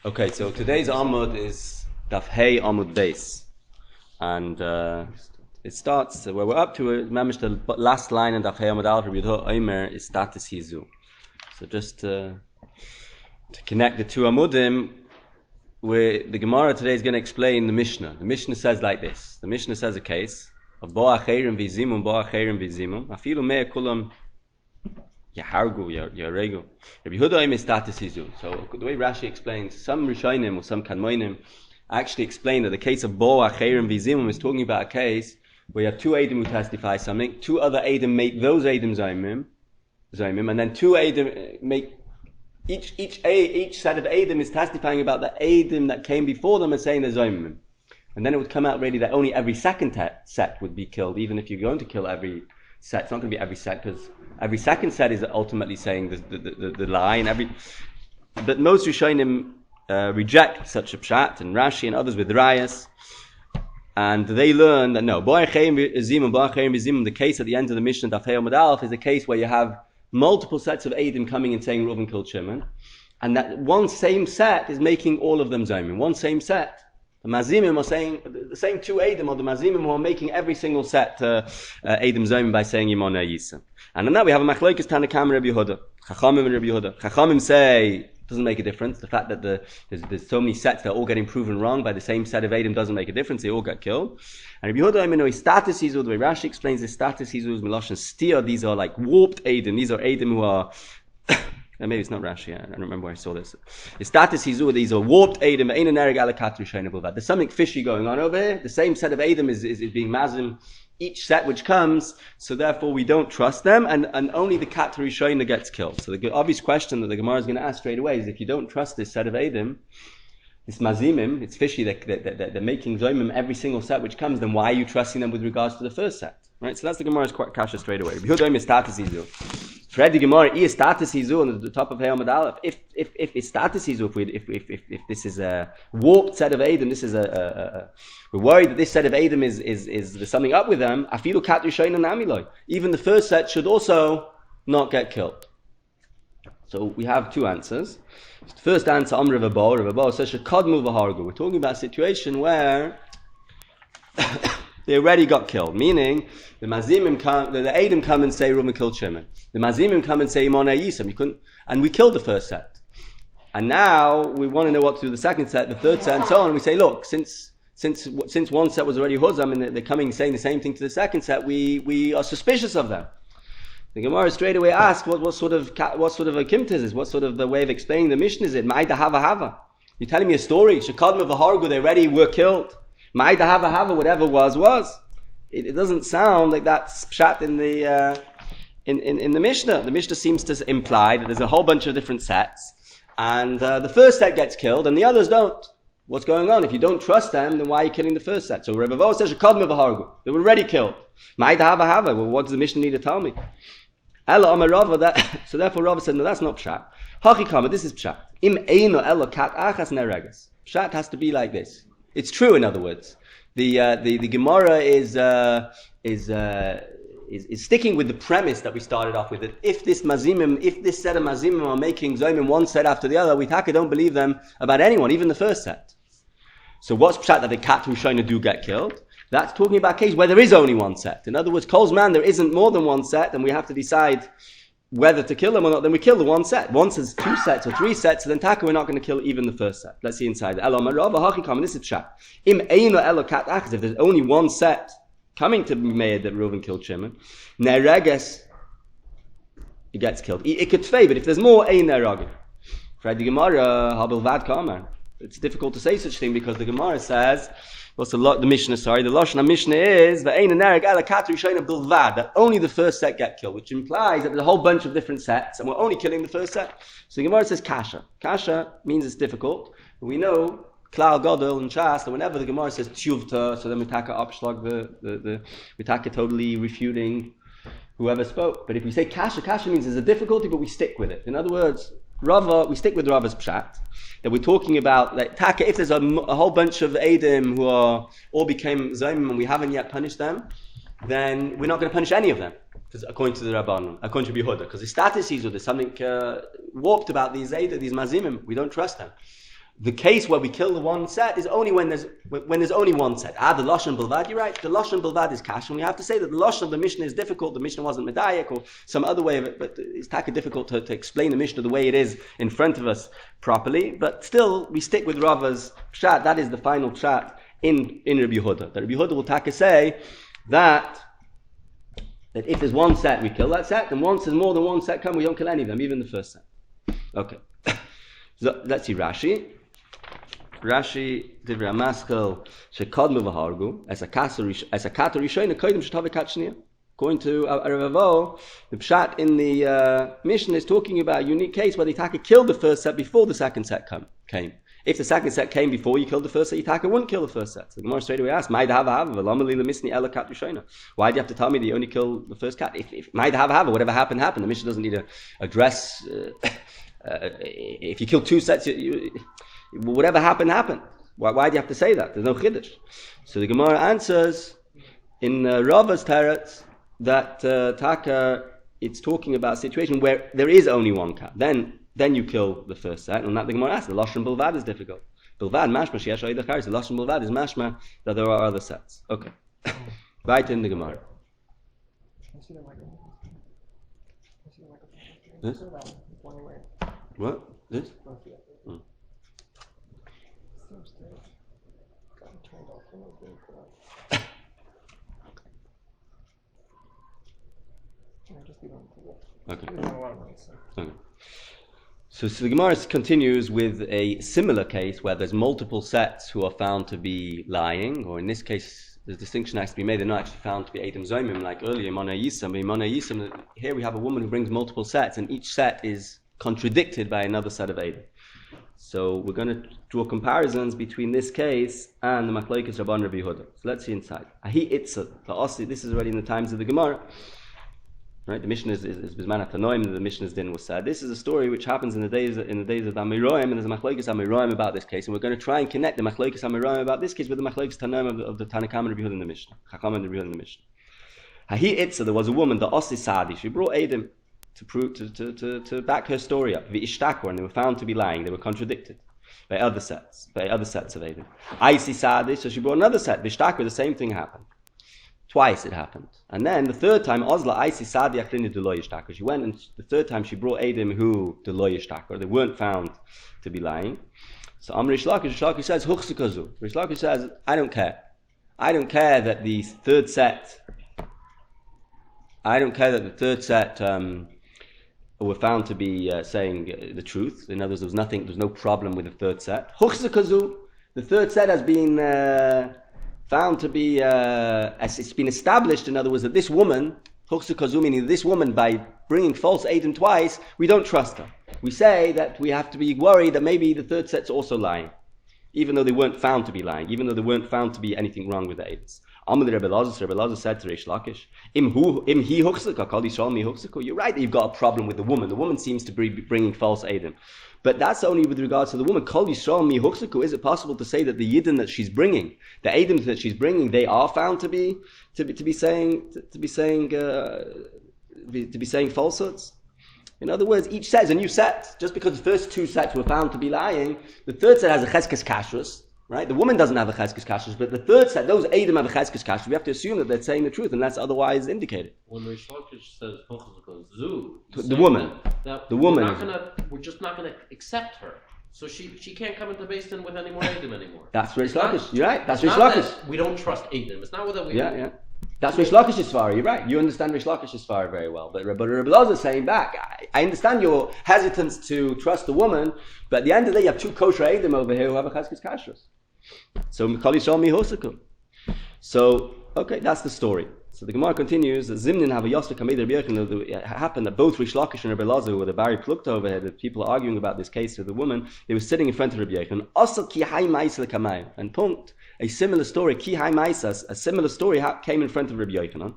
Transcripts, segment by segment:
Okay, so today's Amud is Daf Hey Amud Beis, and it starts where we're up to. Remember the last line in Daf Hey Amud Aleph. Rabbi Omer is status Hizu. So just to connect the two Amudim, where the Gemara today is going to explain the Mishnah. The Mishnah says like this. The Mishnah says a case of Bo Acherim V'Zimum, Bo Acherim V'Zimum. Afilu Mea Kulam Yahargu, Yaregu. Rabbi Yehuda is status Hizu. So the way Rashi explains, some Rishonim or some Kanmoinim actually explain that the case of Bo Acherim V'Zimum is talking about a case where you have two Eidim who testify something, two other Eidim make those Eidim Zaimim, and then two Eidim make each set of Eidim is testifying about the Eidim that came before them and saying they're Zaimim. And then it would come out really that only every second set would be killed, even if you're going to kill every set. It's not going to be every set, because every second set is ultimately saying the lie, and but most Rishonim reject such a pshat, and Rashi and others with Rayas, and they learn that no, the case at the end of the Mishnah Daf Hey Amud Aleph is a case where you have multiple sets of Eidim coming and saying Reuven killed Shimon, and that one same set is making all of them Zayim. One same set. The Mazimim are saying, the same two Eidim, or the Mazimim who are making every single set Eidim Zayim by saying Yimona Yisa. And in that we have a Machlokes Tanakam Rabbi Yehuda. Chachamim and Rabbi Yehuda. Chachamim say, it doesn't make a difference. The fact that there's so many sets that are all getting proven wrong by the same set of Eidim doesn't make a difference. They all get killed. And Rabbi Yehuda, I mean, his status Hizu, the way Rashi explains his status Hizu is Milosh and Stir. These are like warped Eidim. These are Eidim who are maybe it's not Rashi. I don't remember where I saw this. The status Hizu, these are warped Eidim. There's something fishy going on over here. The same set of Eidim is being mazim each set which comes, so therefore we don't trust them, and only the Kat Rishayna gets killed. So the obvious question that the Gemara is going to ask straight away is, if you don't trust this set of Eidim, this mazimim, it's fishy, they're making zoimim every single set which comes, then why are you trusting them with regards to the first set? Right? So that's the Gemara's kasha straight away. Fred the Gemara is status Hizu on the top of Hey Amud Aleph. If it's status Hizu, if this is a warped set of Eidim, this is we're worried that this set of Eidim is there's something up with them. Afilu kat rishayna namiloi. Even the first set should also not get killed. So we have two answers. The first answer, Rabbi says shekadmu v'hargu. We're talking about a situation where they already got killed, meaning the Mazimim come, the Eidim come and say Reuven killed Shimon. The Mazimim come and say Yimona Yisam. And we killed the first set. And now we want to know what to do the second set, the third set, and so on. And we say, look, since one set was already Huzam and they're coming saying the same thing to the second set, we are suspicious of them. The Gemara straight away asks, what sort of a kimt is this? What sort of the way of explaining the Mishnah is it? Ma'ida hava. You're telling me a story. Shekadma v'hargu, they already were killed. Ma'ida hava, whatever was. It doesn't sound like that's pshat in the in the Mishnah. The Mishnah seems to imply that there's a whole bunch of different sets, and the first set gets killed and the others don't. What's going on? If you don't trust them, then why are you killing the first set? So Rabbi says, "Shekadma v'hargu." They were already killed. Ma'ida hava. Well, what does the Mishnah need to tell me? Ella Amar Rava. So therefore, Rava said, "No, that's not pshat. Hachikama. This is pshat. Im eino elo kat achas neregas. Pshat has to be like this. It's true, in other words. The Gemara is sticking with the premise that we started off with. That if this set of mazimim are making zoimim one set after the other, we don't believe them about anyone, even the first set. So what's pshat that the kat rishayna do get killed? That's talking about a case where there is only one set. In other words, Kol's man, there isn't more than one set, and we have to decide whether to kill them or not. Then we kill the one set. Once there's two sets or three sets, so then we're not going to kill even the first set. Let's see inside. This is pshat. If there's only one set coming to be made that Reuven killed Shimon, nereges, it gets killed. It could but if there's more, ein neragim. Fred the Gemara, habel vad kamer. It's difficult to say such thing because the Gemara says, the Mishnah, the Lashon Mishnah is that only the first set get killed, which implies that there's a whole bunch of different sets and we're only killing the first set. So the Gemara says kasha. Kasha means it's difficult. We know Klal Gadol and Shas that whenever the Gemara says tshuvta, so then we take a upshlag, we take a totally refuting whoever spoke. But if we say kasha means there's a difficulty, but we stick with it. In other words, we stick with Rava's pshat, that we're talking about, like, taka, if there's a whole bunch of Eidim who all became Zaimim and we haven't yet punished them, then we're not going to punish any of them, according to the Rabbanon, according to Yehuda, because the status is there's something warped about these Eidim, these Mazimim, we don't trust them. the case where we kill the one set is only when there's only one set. The Lashon Bilvad, you're right, the Lashon Bilvad is Kash, and we have to say that the Lashon of the Mishnah is difficult, the Mishnah wasn't Medayek, or some other way of it, but it's taka difficult to explain the Mishnah the way it is in front of us properly, but still, we stick with Rava's Pshat, that is the final Pshat in Rabbi Yehuda. That Rabbi Yehuda will taka say that if there's one set, we kill that set, and once there's more than one set come, we don't kill any of them, even the first set. Okay. So, let's see Rashi. Rashi, Divrei Maskell, Shekodmu v'hargu, as a kato rishona, kodim shetave katshniya. According to Ravo, the pshat in the Mishnah is talking about a unique case where the Yitaka killed the first set before the second set came. If the second set came before you killed the first set, Yitaka wouldn't kill the first set. So the Gemara straight away asks, why do you have to tell me that you only kill the first cat? If whatever happened, happened. The Mishnah doesn't need to address, if you kill two sets, whatever happened, happened. Why do you have to say that? There's no chiddush. So the Gemara answers in Rava's teretz that Taka, it's talking about a situation where there is only one cat. Then you kill the first set, and that the Gemara asks. The Lashon Bilvad is difficult. Bilvad mashma sheyesh oidach haris. The Lashon Bilvad is mashma that there are other sets. Okay, right in the Gemara. This? What? This? Okay. So the Gemara continues with a similar case where there's multiple sets who are found to be lying, or in this case, the distinction has to be made. They're not actually found to be Edom Zomim like earlier, Mona Yisam. Here we have a woman who brings multiple sets, and each set is contradicted by another set of Edom. So we're going to draw comparisons between this case and the Machlokes Rabban Rabbi Yehuda. So let's see inside. Ahi Itza, this is already in the times of the Gemara. Right, the Mishnah is Bizman HaTanoim, and the Mishnah's din was said. This is a story which happens in the days of Amiroim, and there's a Machlokes Amiroim about this case, and we're going to try and connect the Machlokes Amiroim about this case with the Machlokes Tanoim of the Tanakam and Rabbi Yehuda in the Mishnah. Chacham and Rabbi Yehuda in the Mishnah. Hahi Itza, there was a woman, the Osi Sadi, she brought Edom to prove to back her story up. V'ishtakor, and they were found to be lying. They were contradicted by other sets of Edom. Aisi Sadi, so she brought another set. V'ishtakor, the same thing happened. Twice it happened. And then the third time, Ozla Aisi Sadi Achlini Deloy Yishtakor. She went, and the third time she brought Edom who Deloy Yishtakor. They weren't found to be lying. So Amr Rish Lakish says, Huchsukazu. Rish Lakish says, I don't care. I don't care that the third set were found to be saying the truth. In other words, there was no problem with the third set. Huchsukazu, the third set has been found to be, as it's been established, in other words, that this woman, Huchsukazu, meaning this woman, by bringing false Edom twice, we don't trust her. We say that we have to be worried that maybe the third set's also lying, even though they weren't found to be lying, even though there weren't found to be anything wrong with the Edoms. Rabbi Elazar said to Reish Lakish, you're right that you've got a problem with the woman. The woman seems to be bringing false Edom. But that's only with regards to the woman. Kol Yisrael mi huchsaku. Is it possible to say that the Yidden that she's bringing, the Edoms that she's bringing, they are found to be saying falsehoods? In other words, each set is a new set. Just because the first two sets were found to be lying, the third set has a cheskes kashrus, right? The woman doesn't have a cheskes kashrus, but the third set, those Edom have a cheskes kashrus. We have to assume that they're saying the truth, unless otherwise indicated. When Rish Lakish says Zu, the woman, we're just not going to accept her. So she can't come into Beis Din with any more Edom anymore. That's Rish Lakish. You're right. That's Rish Lakish. We don't trust Edom. It's not whether we. Yeah. That's Rish Lakish's svara. You're right. You understand Rish Lakish's svara very well. But Rabbi Elazar is saying back, I understand your hesitance to trust the woman, but at the end of the day, you have two kosher Edom over here who have a cheskes kashrus. So Mikol Yisrael mi hosaku. So okay, that's the story. So the Gemara continues. Zimnin have a yosef kamed Rabbi Yochanan. It happened that both Rish Lakish and Rabbi Elazar, who were the Bari Plukta over here, the people arguing about this case with the woman, they were sitting in front of Rabbi Yochanan. Asal ki hay ma'isel kamayim. And punkt. A similar story, ki hay ma'isas. A similar story came in front of Rabbi Yochanan.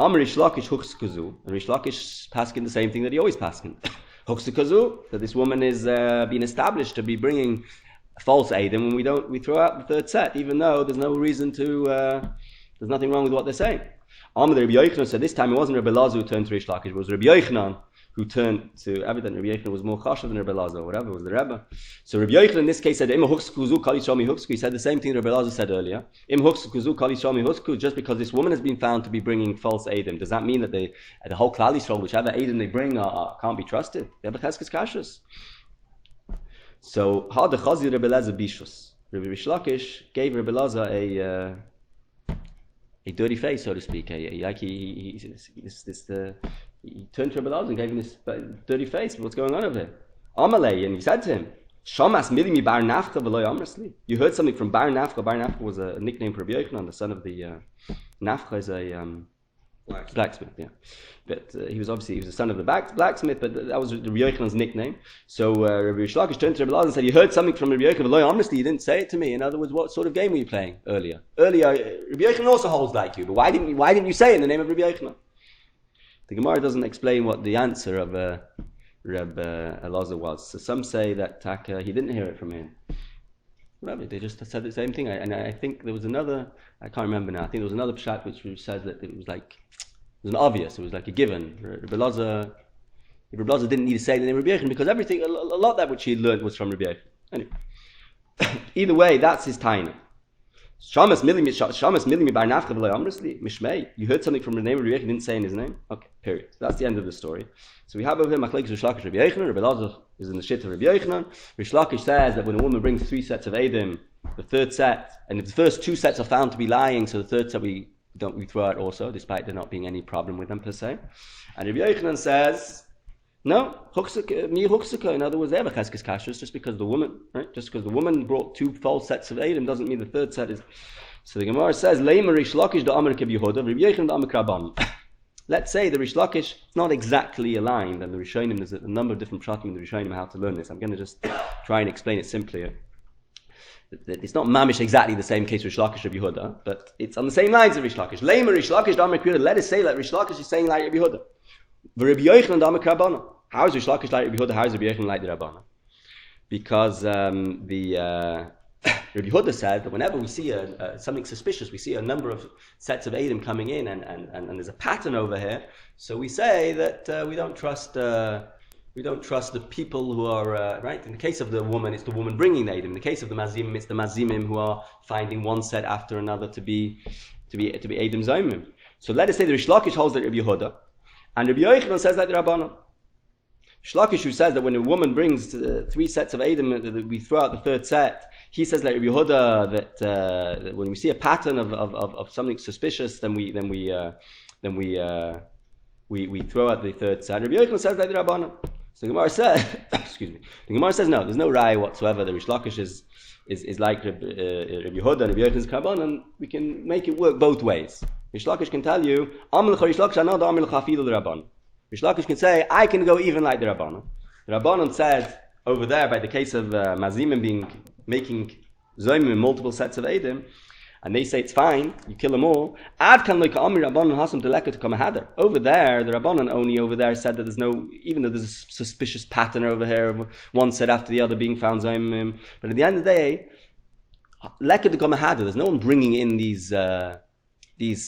Amr Rish Lakish huchsukazu. And Rish Lakish paskin the same thing that he always paskin. Huchsukazu, that this woman is being established to be bringing false Edom, and we throw out the third set, even though there's no reason to. There's nothing wrong with what they're saying. Amr Rabbi Yochanan said this time it wasn't Rabbi Elazar who turned to Rish Lakish, it was Rabbi Yochanan who turned to evident Rabbi Yochanan was more chashav than Rabbi Elazar, or whatever, was the Rebbe. So Rabbi Yochanan in this case said, Im huksku kali shami huksku. He said the same thing Rabbi Elazar said earlier. Im huksku kali shami huksku. Just because this woman has been found to be bringing false Eidim, does that mean that the whole Klal Yisrael, whichever Eidim they bring, can't be trusted? They have a cheskes kashrus. So how the chazi Rabbi Elazar bishus. Rabbi Lakish gave Rabbi Elazar a dirty face, so to speak. He turned to Rabbi Elazar and gave him this dirty face. What's going on over here? Amalei, and he said to him, Shamas milimi bar nafka v'loy amrasli. You heard something from Bar Nafka. Bar Nafka was a nickname for Rabbi Yochanan, the son of the Nafka is a blacksmith. Yeah, but he was the son of the blacksmith. But that was Rabbi Yochanan's nickname. So Rabbi Lakish turned to Rabbi Elazar and said, "You heard something from Rabbi Yochanan v'loy amrasli. You didn't say it to me. In other words, what sort of game were you playing earlier? Earlier, Rabbi Yochanan also holds like you, but why didn't you say it in the name of Rabbi Yochanan?" The Gemara doesn't explain what the answer of Reb Elazar was. So some say that he didn't hear it from him. Rabbi, they just said the same thing. And I think there was another, I can't remember now, I think there was another pshat which says that it was an obvious, it was like a given. Rabbi Elazar didn't need to say the name of Rabbi Yochanan because everything, a lot of that which he learned was from Rabbi Yochanan. Anyway, either way, that's his taina. Shamas milimi bar nafka v'lo amrasli mishmei. You heard something from the name of Rabbi Yochanan, didn't say in his name. Okay, period. So that's the end of the story. So we have over here Machlekes Rish Lakish Rabbi Yochanan. Rabbi Elazar is in the shit of Rabbi Yochanan. Rish Lakish says that when a woman brings 3 sets of Eidim, the third set, and if the first 2 sets are found to be lying, so the third set we throw out also, despite there not being any problem with them per se. And Rabbi Yochanan says, no, huksaka. In other words, they have a cheskes kashrus just because the woman, right? Just because the woman brought 2 false sets of Eidim doesn't mean the third set is. So the Gemara says, Leimer Rish Lakish da Amar Keb Yehuda, Rabbi Yochanan da Amar Kraban. Let's say the Rish Lakish is not exactly aligned, and the Rishonim, there's a number of different pshatim in the Rishonim how to learn this. I'm going to just try and explain it simply. It's not mamish exactly the same case Rish Lakish Rabbi Yehuda, but it's on the same lines of Rish Lakish. Leimer Rish Lakish da Amar Keb Yehuda. Let us say that Rish Lakish is saying like Rabbi Yehuda. Rabbi Yochanan da Amar Kraban. How is Rish Lakish like Rabbi Yehuda? How is Rabbi Yochanan like the Rabbana? Because Rabbi Yehuda said that whenever we see something suspicious, we see a number of sets of Eidim coming in, and there's a pattern over here. So we say that we don't trust the people who are right. In the case of the woman, it's the woman bringing the Eidim. In the case of the Mazimim, it's the Mazimim who are finding one set after another to be Eidim Zomim. So let us say the Rish Lakish holds that Rabbi Yehuda, and Rabbi Yochanan says that the Rabbanan. Shlakish, who says that when a woman brings 3 sets of Eidim, we throw out the third set. He says like Rabbi Yehuda that when we see a pattern of something suspicious, then we throw out the third set. Rabbi Yochanan says like the Rabbanan. So the Gemara says, excuse me. The Gemara says no, there's no raya whatsoever. The Rish Lakish is like Rabbi Yehuda and Rabbi Yochanan's Karban, and we can make it work both ways. Rish Lakish can tell you, Rish Lakish can say, I can go even like the Rabbanan. The Rabbanan said over there by the case of Mazimim making Zoimim multiple sets of Eidim, and they say it's fine, you kill them all. Over there, the Rabbanan only over there said that there's no, even though there's a suspicious pattern over here of one set after the other being found Zoimim, but at the end of the day, there's no one bringing in these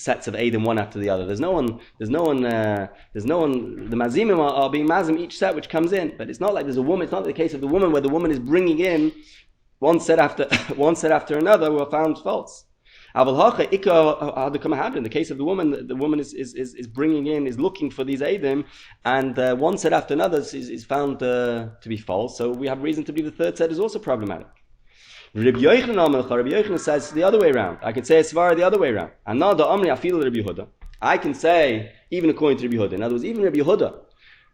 sets of Eidim one after the other. There's no one, the Mazimim are being Mazim each set which comes in, but it's not like there's a woman, it's not the case of the woman where the woman is bringing in one set after another who are found false. In the case of the woman is bringing in, is looking for these Eidim, and one set after another is found to be false, so we have reason to believe the third set is also problematic. Rabbi Yochanan says the other way around. I can say a svara the other way around. And now the Amri Afil Rabbi Yehuda. I can say, even according to Rabbi Yehuda. In other words, even Rabbi Yehuda,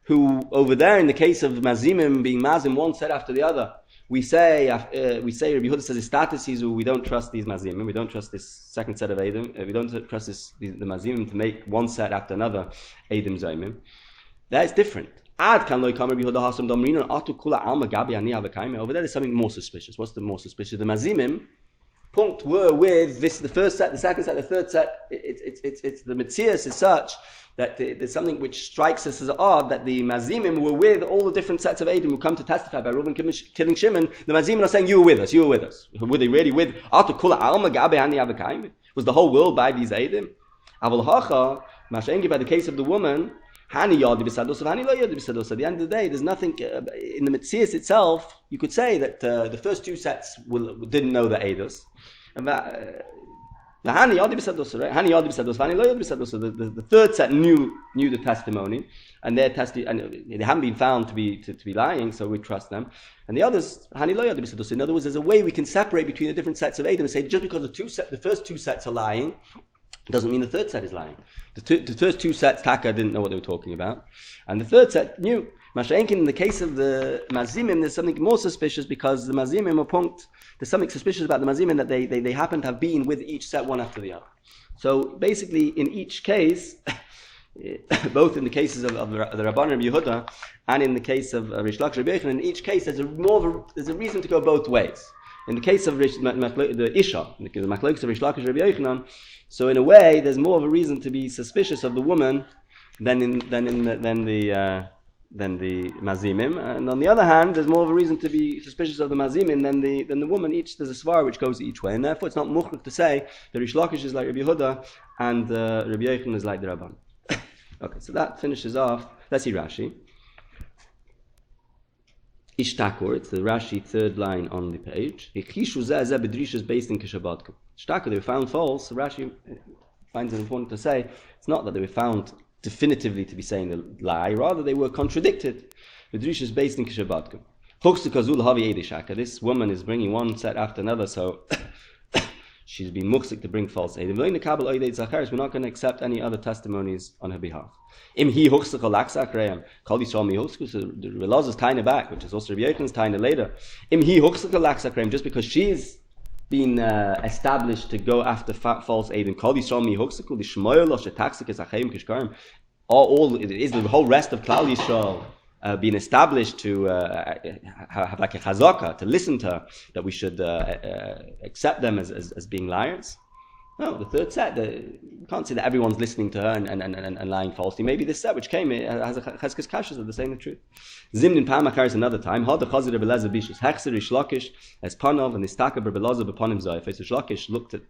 who over there in the case of Mazimim being Mazim one set after the other, we say Rabbi Yehuda says his status is we don't trust these Mazimim, we don't trust this second set of Eidim, we don't trust the Mazimim to make one set after another Eidim Zomim. That's different. Over there there's something more suspicious. What's the more suspicious? The Mazimim were with this, the first set, the second set, the third set. It's the Metzias is such that there's something which strikes us as odd, that the Mazimim were with all the different sets of Eidim who come to testify by Reuben killing Shimon. The Mazimim are saying, you were with us. Were they really with? Was the whole world by these Eidim? By the case of the woman, Hani yadi b'sadosa, hani lo yadi b'sadosa. At the end of the day, there's nothing in the Metzias itself. You could say that the first two sets didn't know the Eidos, and that. The Hani Yadi B'Sadosa, right? Hani Yadi B'Sadosa, Hani Lo Yadi B'Sadosa. The third set knew the testimony, and their and they haven't been found to be lying, so we trust them. And the others, Hani Lo Yadi B'Sadosa. In other words, there's a way we can separate between the different sets of Adam and say just because the first two sets are lying, doesn't mean the third set is lying. The first two sets, Taka didn't know what they were talking about, and the third set knew. Mashenkin, in the case of the Mazimim, there's something more suspicious because the Mazimim are punkt. There's something suspicious about the Mazimim that they happen to have been with each set one after the other. So basically, in each case, both in the cases of the Rabban and Yehuda and in the case of Rish Lakish and Rabbi Yochanan, in each case there's a reason to go both ways. In the case of the Isha, the Makkos of Rish Lakish and Rabbi Yochanan, so in a way there's more of a reason to be suspicious of the woman than the Mazimim, and on the other hand, there's more of a reason to be suspicious of the Mazimim than the woman. There's a svar which goes each way, and therefore it's not muchrik to say that Rish Lakish is like Rabbi Yehuda and Rabbi Yochanan is like the Rabban. Okay, so that finishes off. Let's see Rashi. Ishtakur, it's the Rashi third line on the page. Based in Kishabadku. Ishtakur, they were found false. Rashi finds it important to say it's not that they were found definitively to be saying the lie, rather they were contradicted. Vidrish is based in Kishabadku. This woman is bringing one set after another, so she's been muksik to bring false aid. We're not going to accept any other testimonies on her behalf. So the Relaz is tying her back, which is also Rabbi Yochanan's tying her later. Just because she's been established to go after false aid, and all it is the whole rest of Klal Yisrael being established to have like a chazaka, to listen to her, that we should accept them as being liars. No, the third set, you can't say that everyone's listening to her and lying falsely. Maybe this set which came has a cheskes kashas that they're saying the truth. Zimnin Pamakar is another time. Had the chazir Rebbe Lezer bishus hechser Rish Lakish as panov and the staka Rebbe Lezer upon him zoya face. Rish Lakish looked at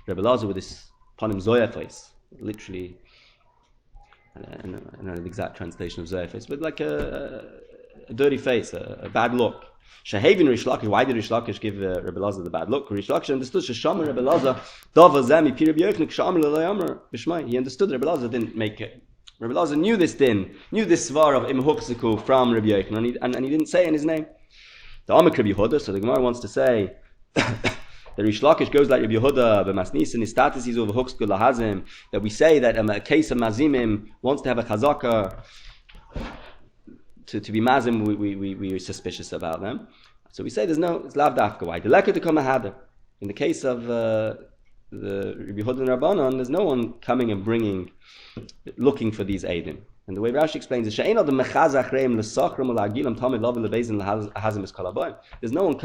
Rebbe Lezer with this upon him zoya face, literally. I don't know the exact translation of zoya face, but like a dirty face, a bad look. Shehavin Rish Lakish. Why did Rish Lakish give Rebbe Lezer the bad look? Rish Lakish understood Sheshamer Rebbe Lezer Dava Zemi Pi Rabbi Yochanan Kshamar L'Layamer B'Shmai. He understood Rebbe Lezer didn't make it. Rebbe Lezer knew this svar of Imhuksiku from Rabbi Yochanan, and he didn't say in his name. The Amak Rabbi Yehuda. So the Gemara wants to say that Rish Lakish goes like Rabbi Yehuda, but Masnis and his status is over Huksku Lahazim. That we say that a case of Mazimim wants to have a chazaka. To be mazim, we are suspicious about them. So we say it's lav dafka. Why? The lekker to come a hader. In the case of the Rabbi Yehuda and Rabbanon, there's no one coming and looking for these eidim. And the way Rashi explains it, there's no one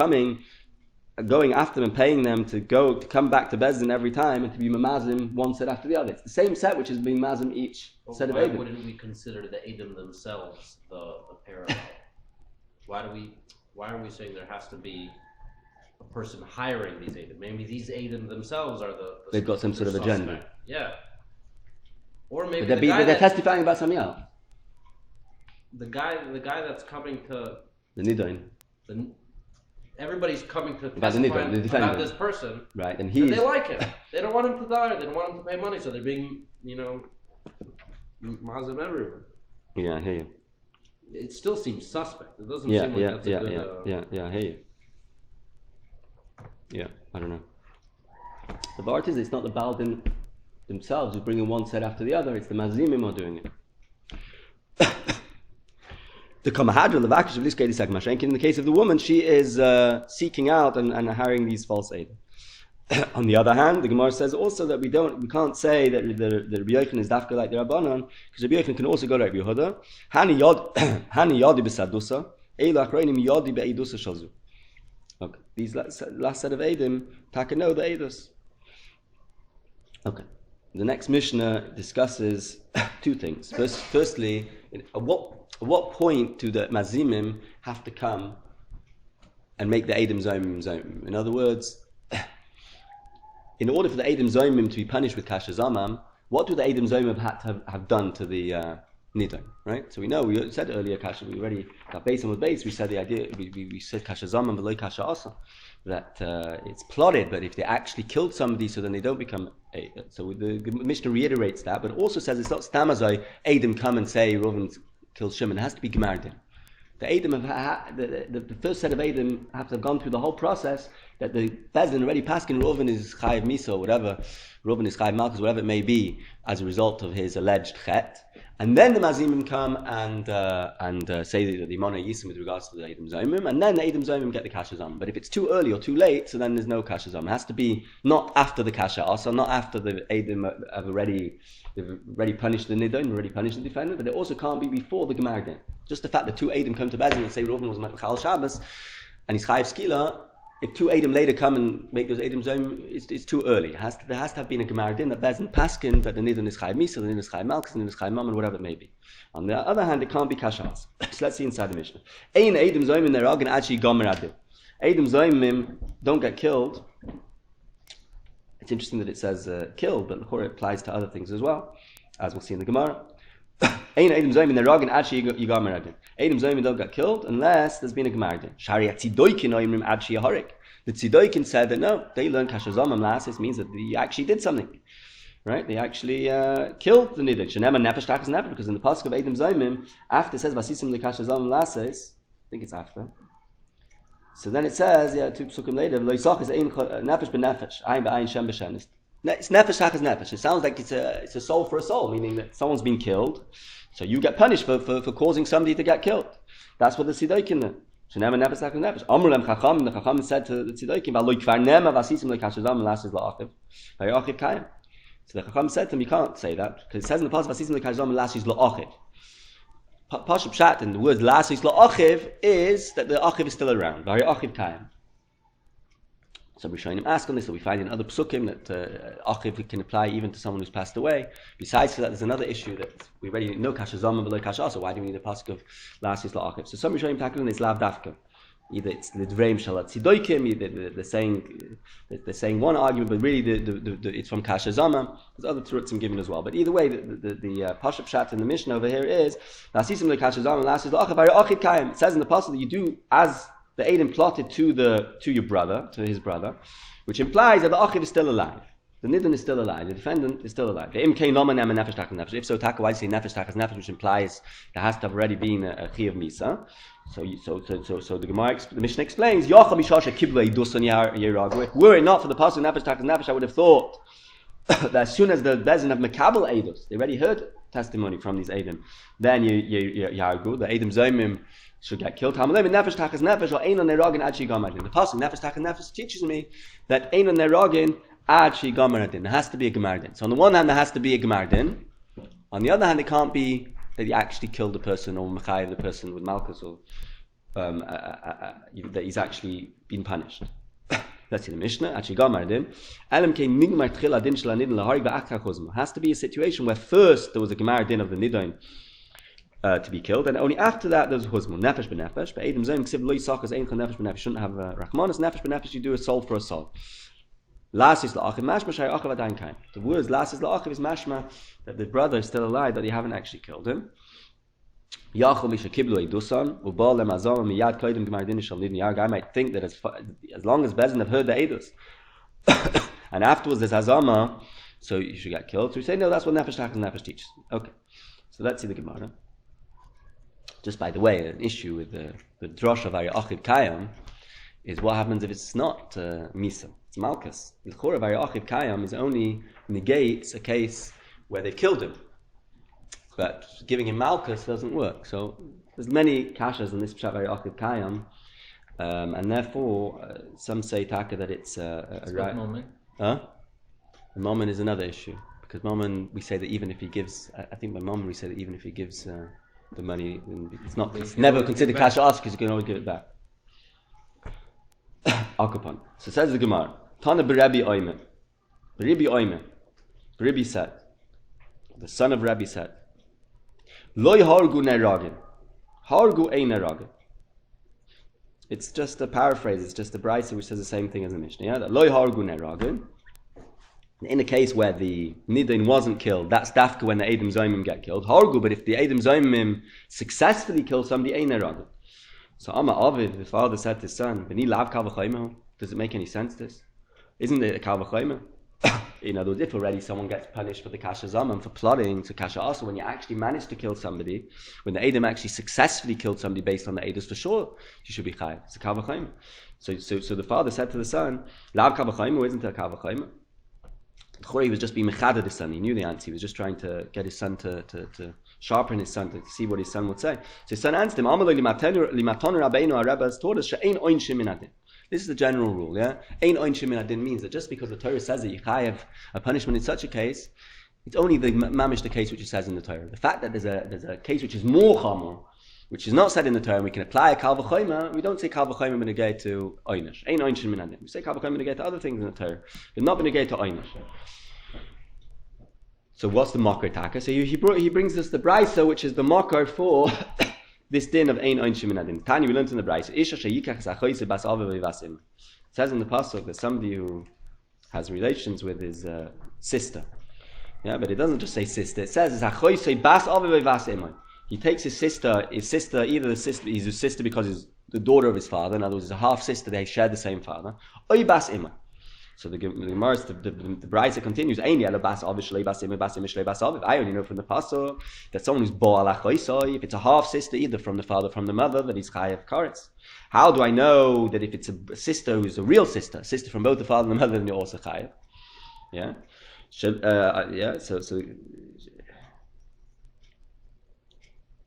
going after them and paying them to come back to Bezdin every time and to be mamazim one set after the other. It's the same set which is being mazim each set of eidim. Why wouldn't we consider the eidim themselves the parallel? Why are we saying there has to be a person hiring these eidim? Maybe these eidim themselves are they've got some sort of agenda. Yeah. Or maybe but they're testifying about something else. The guy that's coming to the Nidoin. Everybody's coming to testify about this person, right? And they like him. They don't want him to die. They don't want him to pay money, so they're being, mazim everywhere. Yeah, I hear you. It still seems suspect. It doesn't seem like that's a good... I hear you. Yeah, I don't know. The part is, it's not the Baldin themselves who bring in one set after the other. It's the Mazimim who are doing it. The Kamahadra, the Vakish of Liskei Disag in the case of the woman, she is seeking out and hiring these false aid. On the other hand, the Gemara says also that we can't say that the Rabbi Yochanan is dafka like the Rabbanon, because Rabbi Yochanan can also go like Rabbi Yehuda. Hani yadi b'sadusa, eilach reinim yadi be'edusa shazu. Okay, these last set of Eidim, taka know the Eidus. Okay, the next Mishnah discusses two things. Firstly, at what point do the Mazimim have to come and make the Eidim Zomim? In other words, in order for the Eidim Zomim to be punished with Kasha Zamam, what do the Eidim Zomim have done to the Nidon, right? So we know, we said earlier, Kasha, we already got base on with base, we said the idea, we said Kasha Zaman, but like Kasha also, that it's plotted, but if they actually killed somebody, so then they don't become, so the Mishnah reiterates that, but also says it's not Stamazai, Adam come and say, Reuven killed Shimon, it has to be Gemardin. The Adam the first set of Adam have to have gone through the whole process that the Bezdin already passing Reuven is Chayiv Misa or whatever, Reuven is Chayiv Malchus, whatever it may be, as a result of his alleged chet. And then the Mazimim come and say that the Imana Yisim with regards to the Adam Zomim, and then the Adam Zomim get the Kasha Zom. But if it's too early or too late, so then there's no Kasha Zom. It has to be not after the Kasha also, not after the Adam have already punished the Nidon, already punished the defendant, but it also can't be before the Gemardin. Just the fact that two Adam come to Bezdin and say Reuven was Mechal Shabbos, and he's Chayiv Skila, if two Adam later come and make those Adam Zom, it's too early. There has to have been a Gemardin that Bezdin Paskin that the Nidon is Chayiv Misa, the Nidon is Chayiv Malchus, the Nidon is Chayiv Mammon, whatever it may be. On the other hand, it can't be Kashas. So let's see inside the Mishnah. Ein Adam Zomim Nerag and Achi Gomer Adim. Adam Zomim don't get killed. It's interesting that it says killed, but it applies to other things as well, as we'll see in the Gemara. Ein Adam Zomim Nerag and Achi Gomer Adim. Adam Zomim don't get killed unless there's been a Gemardin. Shariat Tzidoikin Oimrim Achi Yaharik. The Tzidoikin said that no, they learned Kashazamam last. This means that they actually did something. Right? They actually killed the Nidon. Shenema Nefesh Takas Nefesh, because in the Pasuk of Adam Zomim, after it says Vasisim Lekashazamam Lases, I think it's after. So then it says, two Psukim later, Lo Yisach is Ein Nefesh B'Nefesh, Ayin B'Ayin Shem B'Shem. It's Nefesh Takas Nefesh. It sounds like it's a soul for a soul, meaning that someone's been killed, so you get punished for causing somebody to get killed. That's what the Tzidoikin did. Shenema Nefesh Takas Nefesh. Amrulem Chacham, the Chacham said to the Tzidoikin, V'Lo Yikvar Nema Vasisim Lekashazamam Lases La'achiv, V'Yachiv Kayim. So the Chacham said to him, you can't say that, because it says in the Pasuk, Vasisim Lekashazamam Lases La'achiv. Pashup Pshat, and the word Lases La'achiv is that the Achiv is still around. V'Yachiv Kayim. So we're showing him ask on this, that we find in other psukim that achiv can apply even to someone who's passed away. Besides that, there's another issue that we already know kasha zaman below kasha. So why do we need a pasuk of lasis la achiv? So some we're showing him tackling is lav dafka. Either it's the dvreim shalat tzidoikim, either they're saying one argument, but really it's from kasha zaman. There's other terutzim given as well. But either way, the pashup pshat in the Mishnah over here is lasisim le kasha zaman lasis la achiv achiv kayim. It says in the pasuk that you do as the Adam plotted to your brother, to his brother, which implies that the Achiv is still alive. The Nidon is still alive. The defendant is still alive. The Imkei Noman Nema Nefesh Takas Nefesh. If so, Taka, why do you say Nefesh Takas Nefesh, which implies there has to have already been a Chiyav Misa. So the Gemara, the Mishnah explains, Yocham Mishasha Kiblei Dusan Yeragwe. Were it not for the pasuk Nefesh Takas Nefesh, I would have thought that as soon as the Bezin of Makabel Eidos, they already heard testimony from these Adam, then Yargu, the Adam Zomim should get killed. The pasuk Nefesh Takas Nefesh teaches me that Einon Neragin Achi Gomeradin. There has to be a Gemardin. So on the one hand, there has to be a Gemardin. On the other hand, it can't be that he actually killed the person or Mechayev the person with Makkos or that he's actually been punished. That's in the Mishnah. Achi Gomeradin. Has to be a situation where first there was a Gemardin of the Nidon to be killed, and only after that there's husmul nefesh b'nefesh. But Adam Zayim ksiv lo yisachas ein chol nefesh b'nefesh. Shouldn't have rachmanas nefesh b'nefesh. You do a soul for a soul. Lasis la'achiv mashma shay achiv adayin kain. The words lasis la'achiv is mashma that the brother is still alive, that they haven't actually killed him. Yachol misha kiblu edusan ubal lemazam miyad kodim gemardin shal nidin yarg. I might think that as long as Bezin have heard the edus, and afterwards there's hazama, so you should get killed. So we say no, that's what nefesh takas nefesh teaches. Okay, so let's see the Gemara. Just by the way, an issue with the drosh of Achiv Kayam is what happens if it's not Misa, it's Malchus. The Chor of Achiv Kayam is only negates a case where they killed him. But giving him Malchus doesn't work. So there's many kashas in this Pshat Achiv Kayam, and therefore some say Taka that it's a right. Moment? The moment is another issue. Because moment we say that even if he gives, I think by moment we say that even if he gives the money, it's never considered cash ask because you can always give it back. Akupon. So says the Gemara, Tana b'Rabbi Oime. Rabbi said, the son of Rabbi said, Loi hargu neragin. Hargu ein neragin. It's just a paraphrase, it's just a brisa which says the same thing as the Mishnah. Yeah? Loi hargu neragin. In a case where the Nidin wasn't killed, that's dafka when the Edom Zomim get killed. Hargu, but if the Edom Zomim successfully kill somebody, ain't neragud. So Amma Avid, the father said to his son, B'ni lav kal v'chayma. Does it make any sense, this? Isn't it a kal v'chayma? In other words, if already someone gets punished for the kasha zaman, for plotting to kasha also, when you actually manage to kill somebody, when the Edom actually successfully killed somebody based on the Edom, for sure, you should be chayav. It's a kal v'chayma. So the father said to the son, lav kal v'chayma, isn't it a kal v'chayma? He was just being mechaded his son. He knew the answer. He was just trying to get his son to sharpen his son, to see what his son would say. So his son answered him, Rabbeinu, our Rabbi has taught us, she'ein oinshim min adin. This is the general rule, yeah? Ein oinshim min adin means that just because the Torah says that you chayav a punishment in such a case, it's only the mamish the case which it says in the Torah. The fact that there's a case which is more chamor, which is not said in the Torah, and we can apply a kal v'chayma, we don't say kal v'chayma b'negay to oynish. Ein oinshim min adin. We say kal v'chayma b'negay to other things in the Torah, but not b'negay to oynish. So what's the makar taka? So he brings us the brisa, which is the makar for this din of ein oinshim min adin. Tanya, we learned in the brisa. Isha sheyikach zachoyse bas ave v'vasim. It says in the pasuk that somebody who has relations with his sister. Yeah, but it doesn't just say sister. It says zachoyse bas ave v'vasim. He takes his sister, he's his sister because he's the daughter of his father, in other words, he's a half sister, they share the same father. Oy bas ima. So the Gemara, the Brisa continues, I only know from the pasuk that someone who's bo ala choisoi, if it's a half sister, either from the father or from the mother, that he's chayav karetz. How do I know that if it's a sister who's a real sister from both the father and the mother, then you're also chayav? Yeah? So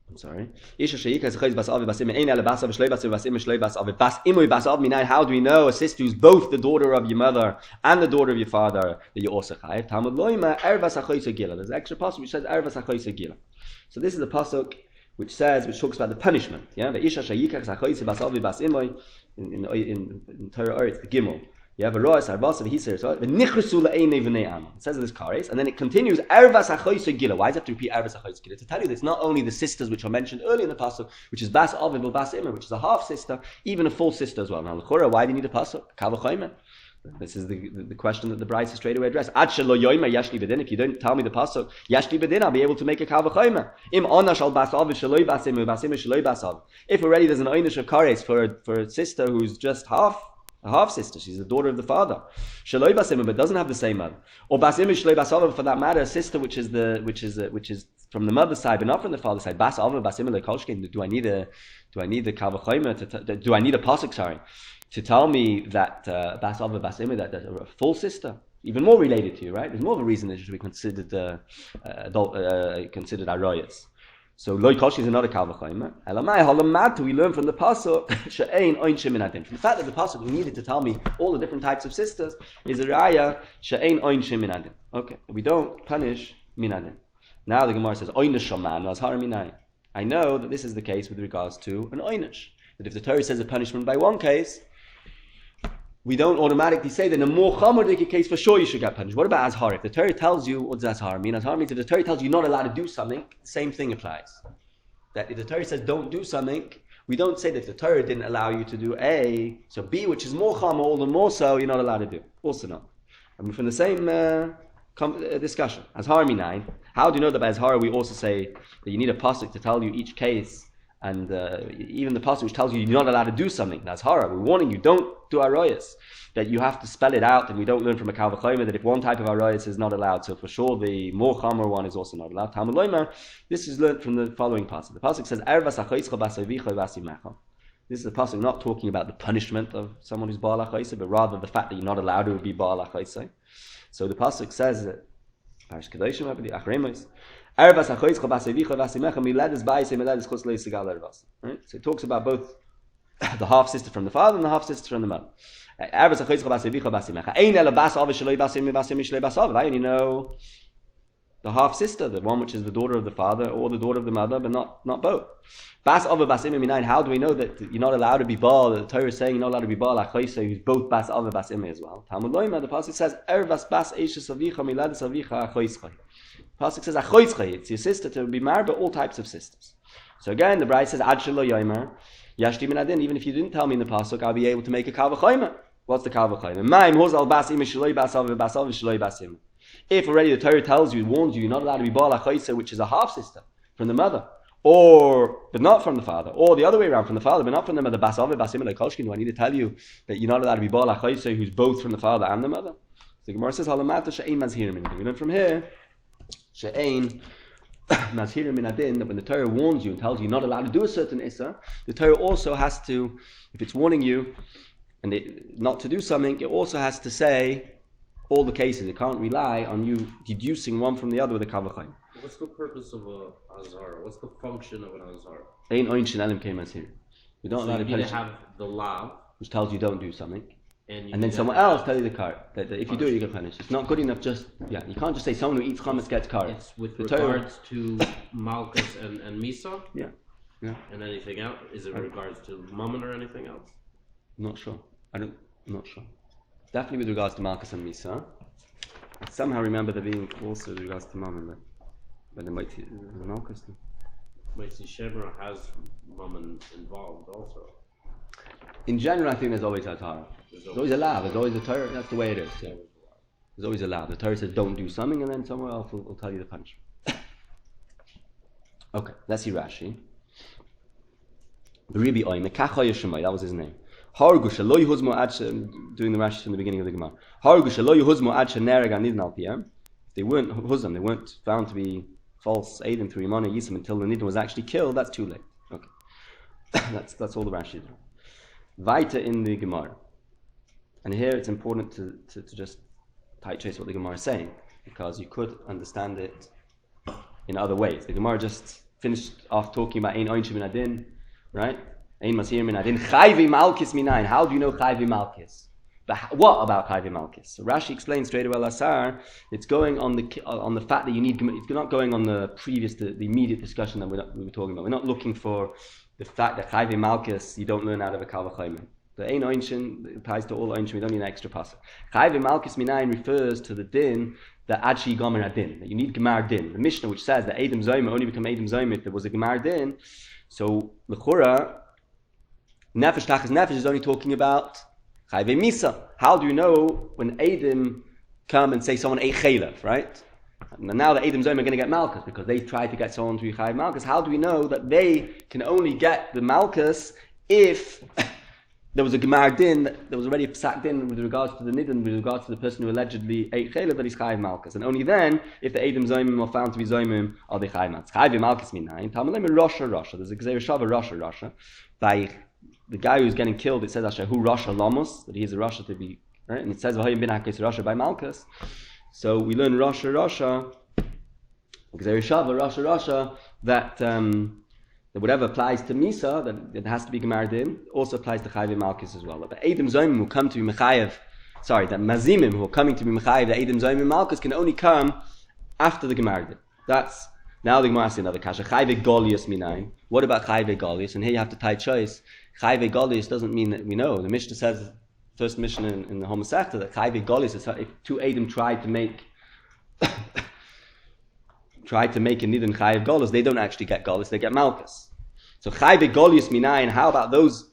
I'm sorry. How do we know a sister who's both the daughter of your mother and the daughter of your father that you also chayav? There's an extra pasuk which says ervas hachoyse gila. So this is the pasuk which talks about the punishment. Yeah, the isha shayikach hachoyse bas avi bas imoy in Torah it's the gimel. You have a rois arbasa v'hiser so the nichresu le'einei v'nei am. It says in this kares, and then it continues ervas hachoyse gila. Why does it have to repeat ervas hachoyse gila? To tell you that it's not only the sisters which are mentioned earlier in the pasuk, which is bas aviv or bas imah, which is a half sister, even a full sister as well. Now l'chora, why do you need a pasuk? Kal v'chayma. This is the question that the bride straight away addressed. Ad shelo yoyma yashli bedin. If you don't tell me the pasuk yashli bedin, I'll be able to make a kal v'chayma. Im ona shal bas aviv shaloi bas imah bas imah shaloi bas aviv. If already there's an oynish of kares for a sister who's just a half sister, she's the daughter of the father. Shaloi bas imah, but doesn't have the same mother. Or bas imah shaloi bas aviv, for that matter, a sister which is from the mother's side, but not from the father's side. Bas aviv bas imah lekolshkein. Do I need a kal v'chayma? Do I need a pasuk? Sorry, to tell me that bas aviv bas imah, that a full sister, even more related to you, right? There's more of a reason that she should be considered considered arayas. So loy koshi is another kal v'chayma. Elamai halamatu, we learn from the pasuk she'ein oinshim min adin. From the fact that the pasuk needed to tell me all the different types of sisters is a raya she'ein oinshim min adin. Okay, we don't punish min adin. Now the Gemara says oynish shaman azhar minai. I know that this is the case with regards to an oynish. That if the Torah says a punishment by one case, we don't automatically say that in a more chamodik case for sure you should get punished. What about azhar? If the Torah tells you, what does azhar mean? Azhar means if the Torah tells you you're not allowed to do something, the same thing applies. That if the Torah says don't do something, we don't say that if the Torah didn't allow you to do A, so B, which is more chama, all the more so, you're not allowed to do. Also not. I mean, from the same discussion. Azhar minai. How do you know that by azhar we also say that you need a pasuk to tell you each case? And even the pasuk which tells you you're not allowed to do something, that's hara. We're warning you, don't do arayas. That you have to spell it out, and we don't learn from a kal v'chayma that if one type of arayas is not allowed, so for sure the more chamer one is also not allowed. Talmud loyma, this is learned from the following pasuk. The pasuk says, "Ervas hachoyischa b'asavicha v'asimecha." This is the pasuk not talking about the punishment of someone who's ba'al hachoyse, but rather the fact that you're not allowed to be ba'al hachoyse. So the pasuk says that Parish Kedoshim, Achremos. Right? So it talks about both the half sister from the father and the half sister from the mother. I only know the half sister, the one which is the daughter of the father or the daughter of the mother, but not both. How do we know that you're not allowed to be baal? The Torah is saying you're not allowed to be baal who's both bas ava bas ime as well. Talmud loyma, the pasuk says ervas bas eishes avicha miladas avicha achoischai. The pasuk says achoischai. It's your sister to be married, but all types of sisters. So again, the bride says ad shelo yomer yashti min adin. Even if you didn't tell me in the pasuk, I'll be able to make a kal v'chayma. What's the Kalvachayim? Maim hozal bas im shloi basav basav shloi basim. If already the Torah tells you, warns you, you're not allowed to be Baal HaChaisa, which is a half sister from the mother, but not from the father, or the other way around, from the father, but not from the mother. Basav basim lekolshkin. Do I need to tell you that you're not allowed to be Baal HaChaisa, who's both from the father and the mother? So the Gemara says, Halamata she'ein mazhirim min. We learn from here, she'ein mazhirim min adin, that when the Torah warns you and tells you you're not allowed to do a certain issa, the Torah also has to, if it's warning you and not to do something, it also has to say all the cases. It can't rely on you deducing one from the other with a kavachayim. What's the purpose of a azara? What's the function of an azara? Ein oin shenelim came as here. We don't So allow you to need punish to have the lav, which tells you don't do something, and and then someone else tells you the kar that if you do it you get punished. It's not good enough. You can't just say someone who eats chametz gets kar. It's with The regards to Malkus and Misa, Yeah. and anything else. Is it with regards to Mammon or anything else? I'm not sure. I'm not sure. Definitely with regards to Malkus and Misa. I somehow remember there being also with regards to Mammon, but there might be Malkus. Mighty Shemra has Mammon involved also. In general, I think there's always a Torah. There's always a law. There's always a Torah. That's the way it is. Yeah. There's always a law. The Torah says don't do something, and then somewhere else will tell you the punishment. Okay, let's see Rashi. Rabbi Oime Kacha Yeshemai. That was his name. Doing the Rashi from the beginning of the Gemara. They weren't Huzam, they weren't found to be false Eidim through Imana Yisam until the Nidin was actually killed. That's too late. Okay, that's all the Rashi is. Weiter in the Gemara, and here it's important to just tight trace what the Gemara is saying, because you could understand it in other ways. The Gemara just finished off talking about Ein Oinshim Min Adin, right? Ein Masir Min Adin. Chayvi Malkis Minayin. How do you know Chayvi Malkis? But what about Chayvi Malkis? So Rashi explains straight away, Lasar, it's going on the fact that you need, it's not going on the immediate discussion that we were talking about. We're not looking for the fact that Chayvi Malkis you don't learn out of a Kal V'Chayim. The Ein Oinshin applies to all Oinshin, we don't need an extra pasuk. Chayvi Malkis Minayin refers to the din that Adshi Gomer Adin, that you need Gemar Din. The Mishnah which says that Edom Zayim only become Edom Zayim if there was a Gemar Din. So L'chura, Nefesh Tachas Nefesh is only talking about Chayve Misa. How do you know when Edom come and say someone ate Chaylev, right? And now the Edom Zayim are going to get Malkus because they tried to get someone to be Chayve Malkus. How do we know that they can only get the Malkus if there was a Gemar Din, there was already a Psak Din with regards to the Nidin, with regards to the person who allegedly ate Chaylev, that he's Chayve Malkus. And only then, if the Edom Zayim are found to be Zayim, are they Chayve Malkus. Chayve Malkus Minayin. Tamalem Rasha. There's a Gzeir Shava Rasha. By the guy who's getting killed, it says Asher Hu Rasha Lamos, that he's a Rasha to be, right? And it says V'hayim bin Hakes Rasha by Malkus. So we learn Rasha, Gzeir Shava Rasha, that whatever applies to Misa, that it has to be Gemar Din, also applies to Chayve Malkus as well. But the Edom Zayim who come to be Mechayev, that Mazimim who are coming to be Mechayev, the Edom Zayim Malkus can only come after the Gemar Din. That's, now the Gemara asks another kasha. Chayve Golius Minayin. What about Chayve Golius? And here you have to tie choice. Chayve Golius doesn't mean that we know. The Mishnah says, first Mishnah in the Homosechta, that Chayve Golius is if two Edom tried to make a Nidin Chayev Golus, they don't actually get Golus, they get Malkus. So Chayve Golius Minayin, how about those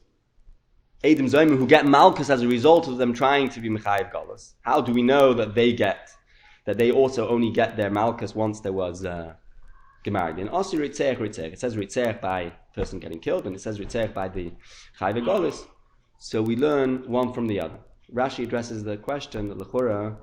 Edom Zayim who get Malkus as a result of them trying to be Mechayev Golus? How do we know that they also only get their Malkus once there was Gemar Din? Also Ritzech. It says Ritzech by person getting killed, and it says Ritzech by the Chayve Golus. So we learn one from the other. Rashi addresses the question that L'chora,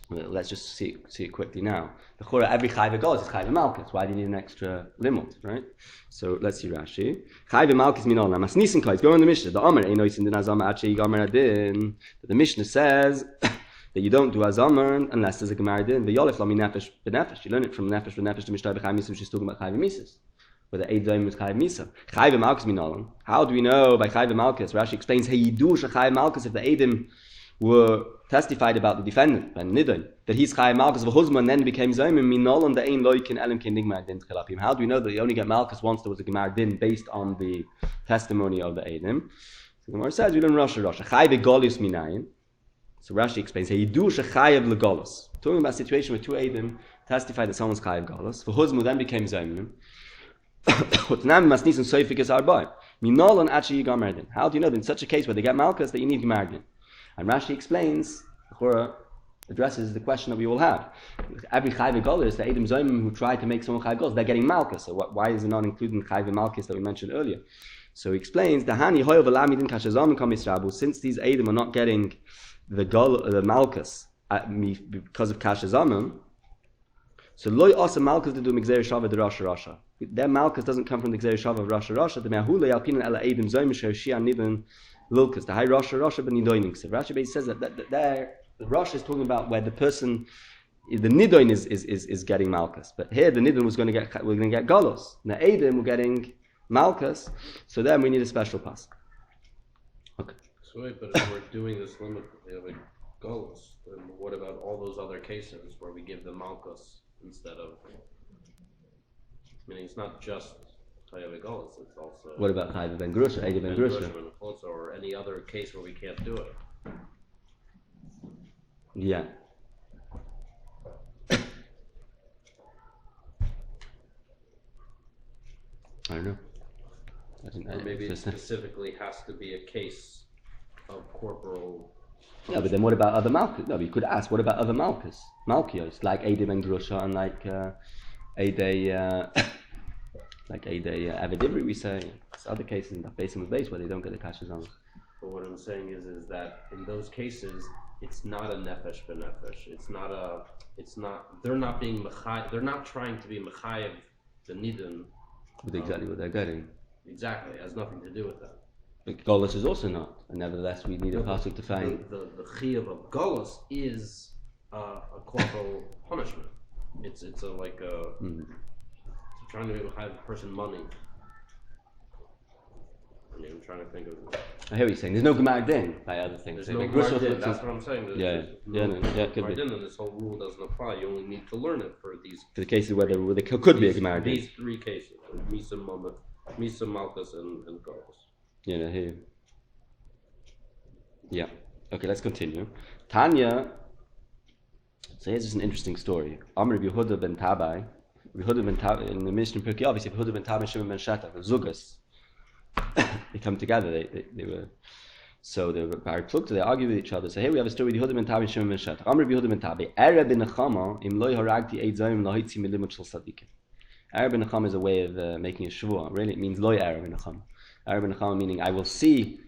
let's just see it quickly now. L'chora, every Chayve Golus is Chayve Malkus. Why do you need an extra limit, right? So let's see Rashi. Chayve Malkus minol namas nisan kois. Go on the Mishnah. The Omer einois in the Nazama Achi Gomer Adin. The Mishnah says that you don't do Azamer unless there's a Gemar Din. The Yolef Lami Nefesh B'Nefesh. You learn it from Nefesh B'Nefesh to Mishnah B'Chayv Misa, which is talking about Chayve Misas, where the Eid Zayim is Chayve Misa. Chayve Malkus minolam. How do we know by Chayve Malkus? Rashi explains, hey, Yidu Shechayve Malkus, if the Eidim were testified about the defendant, by Nidin, that he's Chayve Malkus of Huzman, then became Zayim, minolam, the Ein Loikin Elim Kin Nigmar Din Tchelapim. How do we know that they only get Malkus once there was a Gemar Din based on the testimony of the Eidim? So the Gemara says, we learn Rasha. Chayve Golius Minayin. So Rashi explains, hey, Yidu Shechayev Legolus. Talking about a situation where two Eidim testified that someone's Chayev Golus. For Huzmu then became Zayim. Minolon actually Gamardin. How do you know that in such a case where they get Malkus that you need Gamardin? And Rashi explains, Chora addresses the question that we all have. Every Chayve Golis, the Edom Zoimim who tried to make someone Chayve Golis, they're getting Malkus. So why is it not including Chayve Malkus that we mentioned earlier? So he explains, since these Edom are not getting the Malkus because of Kashazamim, so loy asa malchus to do migzei shava de rasha rasha. Their malchus doesn't come from the gzei shava of rasha rasha. The me'ahule alpina ela edim zoyim shia nibin lilkus. The high rasha rasha ben nidoining. So Rashi says that there the rasha is talking about where the person, the nidoin is getting malchus, but here the nidon we're going to get galos. The edim we're getting malchus. So then we need a special pass. Okay. So wait, but if we're doing this limit of galos, then what about all those other cases where we give the malchus instead of, meaning it's not just Chayav Golos, it's also... What about Chayav Ben Grusha, Eidi Ben Grusha? Also, or any other case where we can't do it. Yeah. I don't know. Or maybe it specifically has to be a case of corporal... Yeah, but then what about other Malchus? No, you could ask, what about other Malchus? Malchios, like Edim and Grusha and like Avidivri, we say. There's other cases in the basin of base where they don't get the kashas on. But what I'm saying is that in those cases, it's not a nefesh benefesh. They're not being mechay, they're not trying to be mechayev the nidin. With exactly what they're getting. Exactly, it has nothing to do with that. But Golos is also not, and nevertheless we need a pasuk to find. The chiyuv of Golos is a corporal punishment. It's trying to be a person money. I mean, I'm trying to think of. I hear what you're saying. There's no Gemara din by other things. There's no Gemara din. That's what I'm saying. Could be. Then this whole rule doesn't apply. You only need to learn it for these. For the cases where there could be a Gemara din. These three cases: Misa Malchus, and Golos. Yeah, I hear you. Yeah. Okay, let's continue. Tanya. So here's just an interesting story. Amr Yehuda ben Tabai. Yehuda ben Tabai in the Mishnah Pirkei, obviously Yehuda ben Tabai and Shimon ben Shattach, the Zugas. They come together. They were very plugged. They argue with each other. So here we have a story with Yehuda ben Tabai and Shimon ben Shattach. Amr Yehuda ben Tabai. Erev ben Nechama im loy haragti eid zayim lahitzi milimut shel sadikim. Erev ben Nechama is a way of making a shvua. Really, it means loy erev ben Nechama. Erev ben Nechama meaning I will see.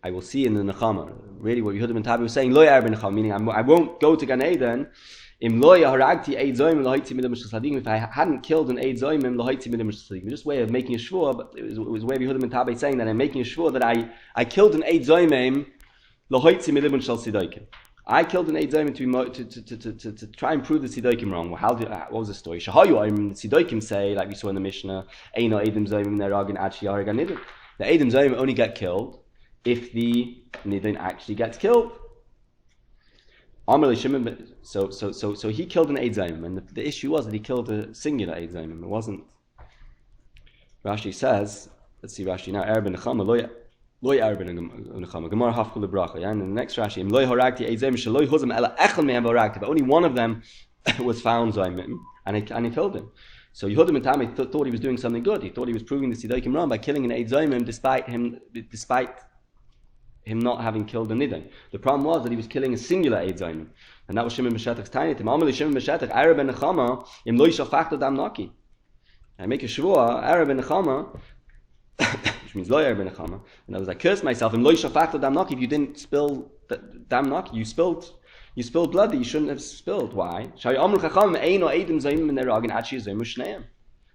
I will see in the Nechama. Really, what Yehuda ben Tabai was saying, loy erev ben Nechama, meaning I won't go to Gan Eden. Im loy haragti eid zayim lahitzi milimut shel sadikim. If I hadn't killed an eid zayim lahitzi milimut shel sadikim, just a way of making a shvua. But it was a way of Yehuda ben Tabai saying that I'm making a shvua that I killed an eid zayim lahitzi milimut shel sadikim. I killed an Eid Zayim to try and prove the Sidokim wrong. Well, what was the story? Shahayu, the Sidokim say, like we saw in the Mishnah, Eino Eidim Zayim Neragin Achi Yarga Nidin. The Eidim Zayim only get killed if the Nidin actually gets killed. So he killed an Eid Zayim, and the issue was that he killed a singular Eid Zayim. It wasn't. Rashi says, let's see Rashi now, Ereb Nechama Loy Arben Nechama. Gemara Hafkul Bracha. And in the next Rashi, Loy Haragti Eizem Shaloy Huzam Ela Echel Mehem Haragti. But only one of them was found Zaymim, and he killed him. So Yehuda ben Tabai thought he was doing something good. He thought he was proving the Sidokim wrong by killing an Eid Zaymim despite him not having killed a Nidin. The problem was that he was killing a singular Eid Zaymim, and that was Shimon ben Shattach's tiny to Amali Shimon ben Shattach Arab ben Nechama Im Loy Shafachta Dam Naki. I make a shvua Arab ben Nechama. Which means loy ben Nechama, and I was like, curse myself. And loy shafachta dam naki. If you didn't spill dam naki, you spilled blood that you shouldn't have spilled. Why? Shari amru chacham ein or edim zayim in their agin achi zayim ushneim.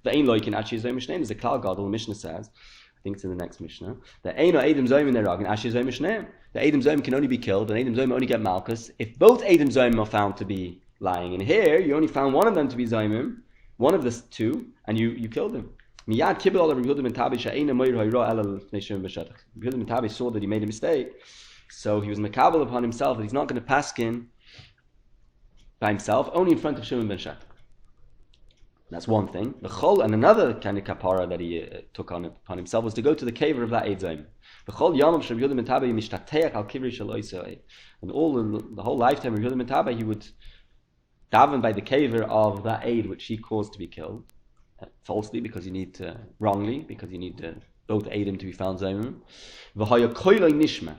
The ein loy can achi zayim ushneim is a klal gadol. The Mishnah says, I think it's in the next Mishnah, that ein or edim zayim in their agin achi zayim ushneim. The edim zayim can only be killed, and edim zayim only get malchus if both edim zayim are found to be lying. And here you only found one of them to be zayimim, one of the two, and you killed him. Miyad kibbel Rabbi Yehuda ben Tabai she'eina moir hayra ela l'fnei Shimon ben Shattach. Rabbi Yehuda ben Tabai saw that he made a mistake, so he was makabel upon himself that he's not going to paskin by himself, only in front of Shimon ben Shattach. That's one thing. The chol, and another kind of kapara that he took upon himself was to go to the cave of that Eid Zayim. The chol yom of Rabbi Yehuda ben Tabai mishtateach al kivri shel oisei, and the whole lifetime of Rabbi Yehuda ben Tabai he would daven by the caver of that Eid which he caused to be killed. falsely, because you need to, wrongly, because you need both Eidim to be found Zayim. V'haya koiloi nishma.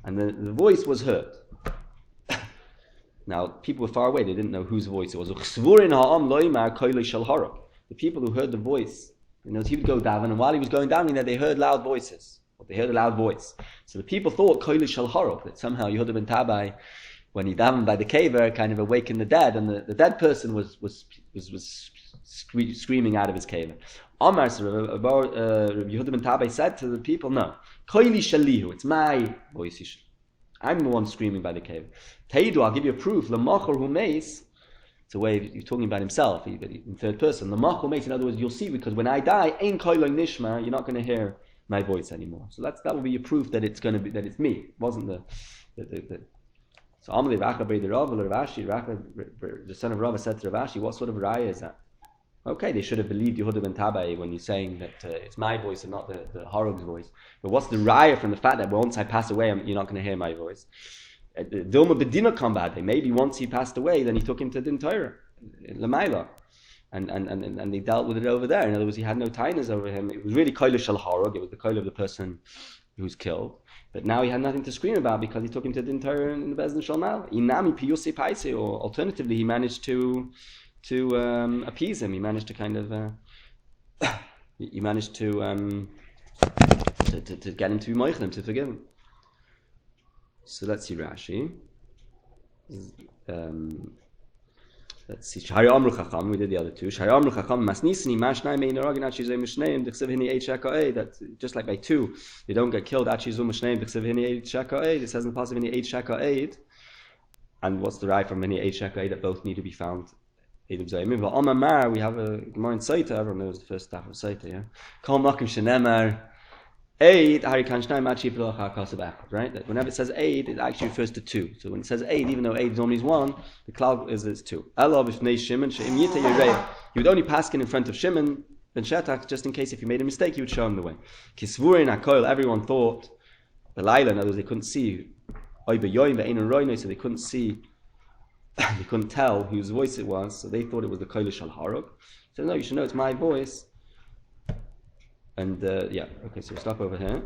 And the voice was heard. Now, people were far away, they didn't know whose voice it was. The people who heard the voice, he would go daven, and while he was going down, they heard loud voices. Or they heard a loud voice. So the people thought koiloi shel harok, that somehow Yehuda ben Tabai, when he davened by the caver, kind of awakened the dead, and the dead person was screaming out of his caver. Amar, Rabbi Yehuda ben Tabai said to the people, no, koili shalihu, it's my voice. I'm the one screaming by the cave. Teidu, I'll give you a proof. Lamachor hu meis. It's a way of he's talking about himself in third person. Lamachor meis. In other words, you'll see, because when I die, ein koiloi nishma, you're not going to hear my voice anymore. So that will be a proof that it's going to be, that it's me. It wasn't the So Amalei Racha B'Rei Rav, the son of Rava said to Rav Ashi, what sort of raya is that? Okay, they should have believed Yehuda ben Tabai when you're saying that it's my voice and not the Harug's voice. But what's the raya from the fact that once I pass away, you're not going to hear my voice? Dilma Bedina Kambade, maybe once he passed away, then he took him to Din Torah, Lamaila. And they dealt with it over there. In other words, he had no tainas over him. It was really Koil Shal Harug, it was the Koil of the person who's killed. But now he had nothing to scream about because he took him to Din Torah in the Bezdin Shalmal. Inami Piyusi Paise, or alternatively, he managed to appease him. He managed to kind of to get him to be moichlim, to forgive him. So let's see Rashi. Let's see. Shari Amru Chacham. We did the other two. Shari Amru Chacham Masnisni Mashnai Mein Ragin Achizay Mishneim Dichsev Hini Eight Shakaei. That just like by two, you don't get killed. Achizum Mishneim Dichsev Hini Eight Shakaei. It says in the passage Hini Eight Shakaei. And what's the right from Hini Eight Shakaei that both need to be found? We have a Gemara in Saita. Everyone knows the first half of Saita. Yeah. Kol Makim Shenemar. Aid, right? That whenever it says aid, it actually refers to two. So when it says aid, even though aid is only one, the cloud is two. You would only pass in front of Shimon ben Shetach, just in case if you made a mistake, you would show him the way. Everyone thought the Laila, in other words, they couldn't see. So they couldn't see, they couldn't tell whose voice it was, so they thought it was the Koil Shal Harug. So no, you should know it's my voice. And okay, so we'll stop over here.